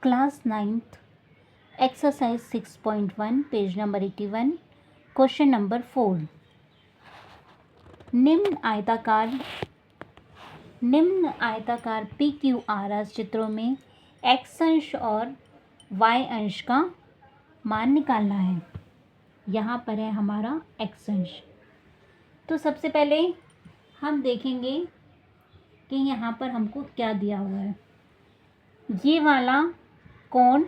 Class 9th exercise 6.1 page number 81 question number 4। निम्न आयताकार P Q R S चित्रों में एक्स अंश और वाई अंश का मान निकालना है। यहाँ पर है हमारा एक्स अंश। तो सबसे पहले हम देखेंगे कि यहाँ पर हमको क्या दिया हुआ है। ये वाला कोण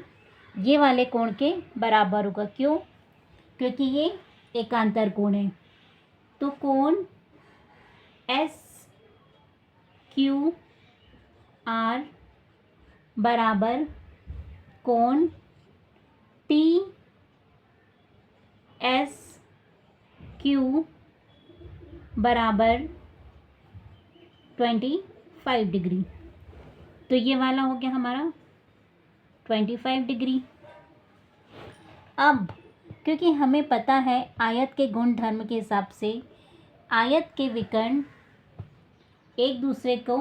ये वाले कोण के बराबर होगा। क्यों? क्योंकि ये एकांतर कोण है। तो कोण एस क्यू आर बराबर कोण पी एस क्यू बराबर 25 डिग्री। तो ये वाला हो गया हमारा 25 डिग्री। अब क्योंकि हमें पता है आयत के गुणधर्म के हिसाब से आयत के विकर्ण एक दूसरे को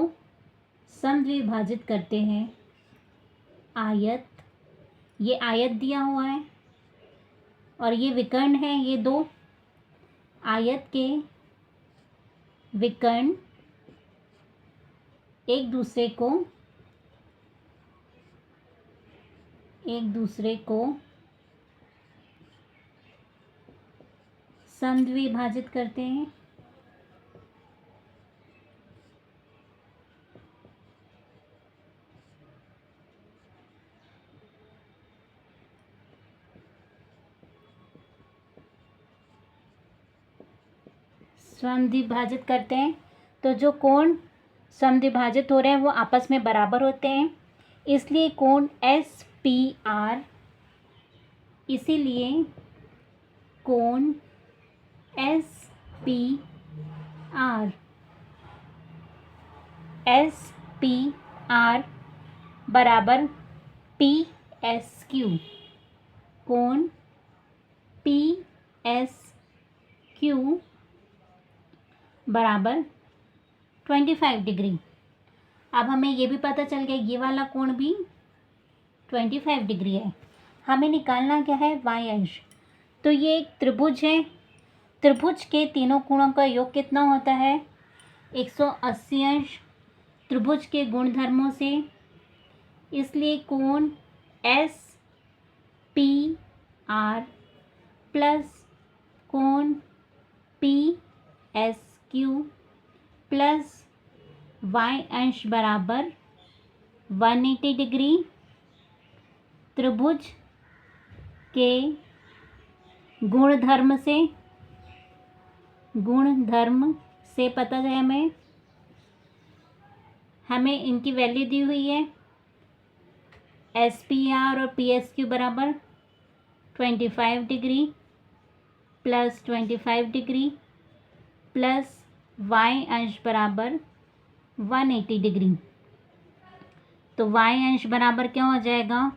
समद्विभाजित करते हैं। ये आयत दिया हुआ है और ये विकर्ण है। ये दो आयत के विकर्ण एक दूसरे को समद्विभाजित करते हैं। समद्विभाजित करते हैं तो जो कोण समद्विभाजित हो रहे हैं वो आपस में बराबर होते हैं। इसलिए कोण एस पी आर इसीलिए कोण एस पी आर बराबर पी एस क्यू। कोण पी एस क्यू बराबर 25 डिग्री। अब हमें ये भी पता चल गया ये वाला कोण भी 25 डिग्री है। हमें निकालना क्या है? वाई अंश। तो ये एक त्रिभुज है। त्रिभुज के तीनों कोणों का योग कितना होता है? 180 अंश त्रिभुज के गुणधर्मों से। इसलिए कोण एस पी आर प्लस कोण P S Q plus Y अंश बराबर 180 डिग्री। त्रिभुज के गुणधर्म से पता है हमें इनकी वैल्यू दी हुई है। एस पी आर और पी एस क्यू बराबर 25 degree plus 25 degree plus Y अंश बराबर 180 डिग्री। तो वाई अंश बराबर क्या हो जाएगा?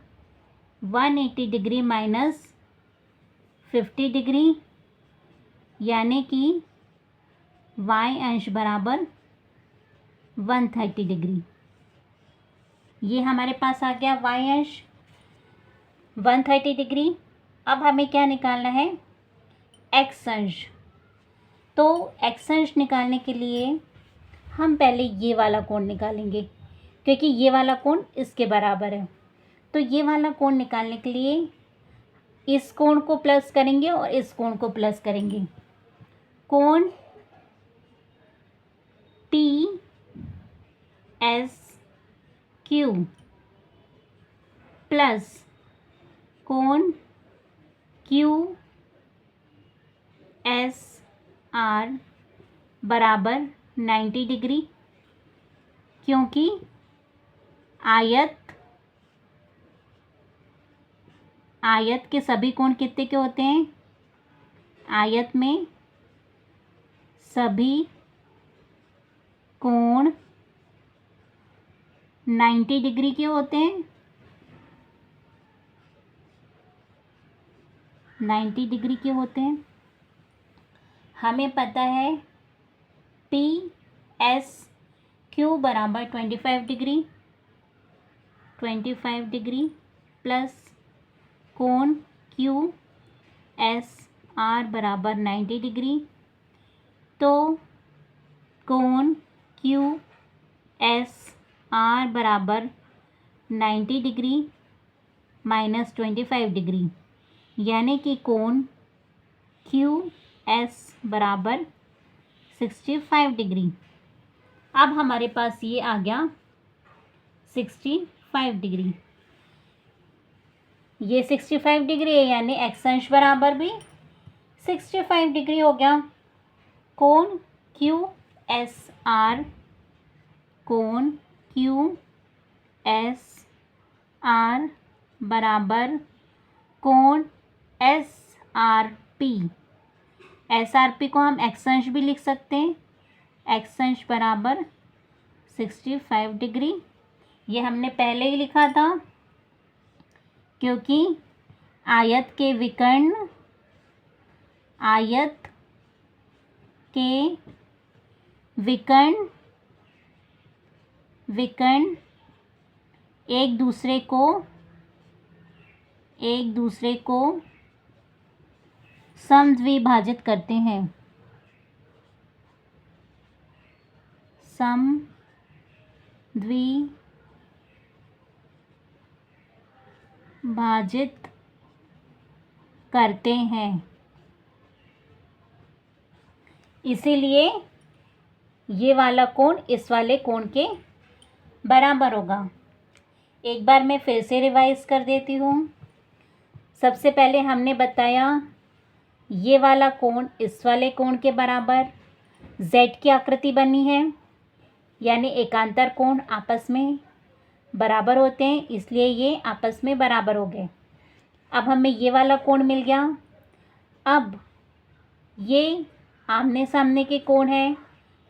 180 डिग्री माइनस 50 डिग्री, यानी कि वाई अंश बराबर 130 डिग्री। ये हमारे पास आ गया वाई अंश 130 डिग्री। अब हमें क्या निकालना है? एक्स अंश। तो एक्स अंश निकालने के लिए हम पहले ये वाला कोण निकालेंगे क्योंकि ये वाला कोण इसके बराबर है। तो ये वाला कोण निकालने के लिए इस कोण को प्लस करेंगे और इस कोण को प्लस करेंगे। कोण पी एस क्यू प्लस कोण क्यू एस आर बराबर 90 डिग्री, क्योंकि आयत के सभी कोण कितने के होते हैं? आयत में सभी कोण 90 डिग्री के होते हैं। 90 डिग्री के होते हैं। हमें पता है पी एस क्यू बराबर 25 डिग्री प्लस कोण क्यू एस आर बराबर 90 डिग्री। तो कोण क्यू एस आर बराबर 90 डिग्री माइनस 25 डिग्री, यानी कि कोण क्यू एस बराबर 65 डिग्री। अब हमारे पास ये आ गया 65 डिग्री। ये 65 डिग्री है, यानी एक्स अंश बराबर भी 65 डिग्री हो गया। कोण क्यू एस आर, कोण क्यू एस आर बराबर कोण S R P. S R P को हम एक्स अंश भी लिख सकते हैं, एक्स अंश बराबर 65 डिग्री। ये हमने पहले ही लिखा था, क्योंकि आयत के विकर्ण एक दूसरे को समद्विभाजित करते हैं, समद्विभाजित करते हैं। इसीलिए ये वाला कोण इस वाले कोण के बराबर होगा। एक बार मैं फिर से रिवाइज कर देती हूँ। सबसे पहले हमने बताया ये वाला कोण इस वाले कोण के बराबर, जेड की आकृति बनी है, यानी एकांतर कोण आपस में बराबर होते हैं, इसलिए ये आपस में बराबर हो गए। अब हमें ये वाला कोण मिल गया। अब ये आमने सामने के कोण है,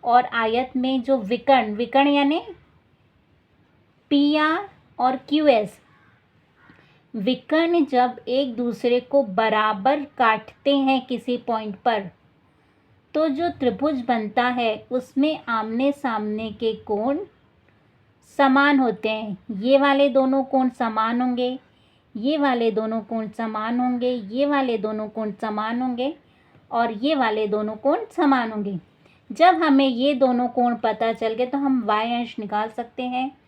और आयत में जो विकर्ण यानी पी आर और क्यू एस, विकर्ण जब एक दूसरे को बराबर काटते हैं किसी पॉइंट पर, तो जो त्रिभुज बनता है उसमें आमने सामने के कोण समान होते हैं। ये वाले दोनों कोण समान होंगे, ये वाले दोनों कोण समान होंगे, ये वाले दोनों कोण समान होंगे, और ये वाले दोनों कोण समान होंगे। जब हमें ये दोनों कोण पता चल गए तो हम y अंश निकाल सकते हैं।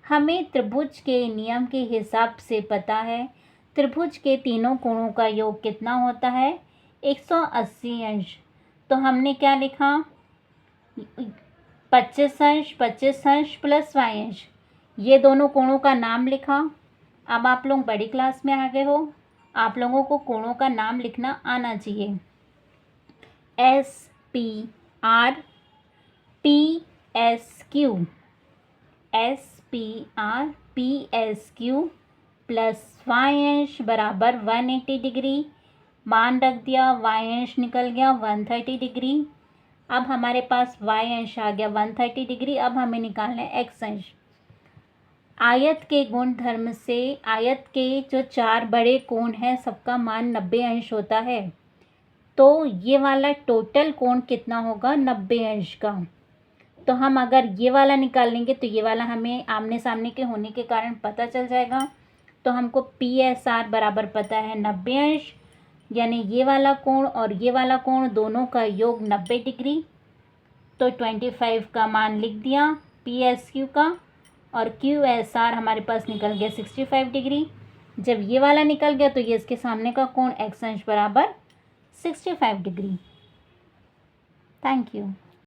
हमें त्रिभुज के नियम के हिसाब से पता है त्रिभुज के तीनों कोणों का योग कितना होता है, 180 अंश। तो हमने क्या लिखा, 25 अंश प्लस y अंश, ये दोनों कोणों का नाम लिखा। अब आप लोग बड़ी क्लास में आ गए हो, आप लोगों को कोणों का नाम लिखना आना चाहिए। S P R P S Q, S P R P S Q plus Y अंश बराबर 180 डिग्री। मान रख दिया, वाई अंश निकल गया 130 डिग्री। अब हमारे पास वाई अंश आ गया 130 डिग्री। अब हमें निकालना है एक्स अंश। आयत के गुण धर्म से आयत के जो 4 बड़े कोण हैं सबका मान 90 अंश होता है। तो ये वाला टोटल कोण कितना होगा, 90 अंश का। तो हम अगर ये वाला निकालेंगे तो ये वाला हमें आमने सामने के होने के कारण पता चल जाएगा। तो हमको पी एस आर बराबर पता है 90 अंश, यानी ये वाला कोण और ये वाला कोण दोनों का योग 90 डिग्री। तो 25 का मान लिख दिया पी एस क्यू का, और क्यू एस आर हमारे पास निकल गया 65 डिग्री। जब ये वाला निकल गया तो ये इसके सामने का कोण एक्स अंश बराबर 65 डिग्री। Thank you.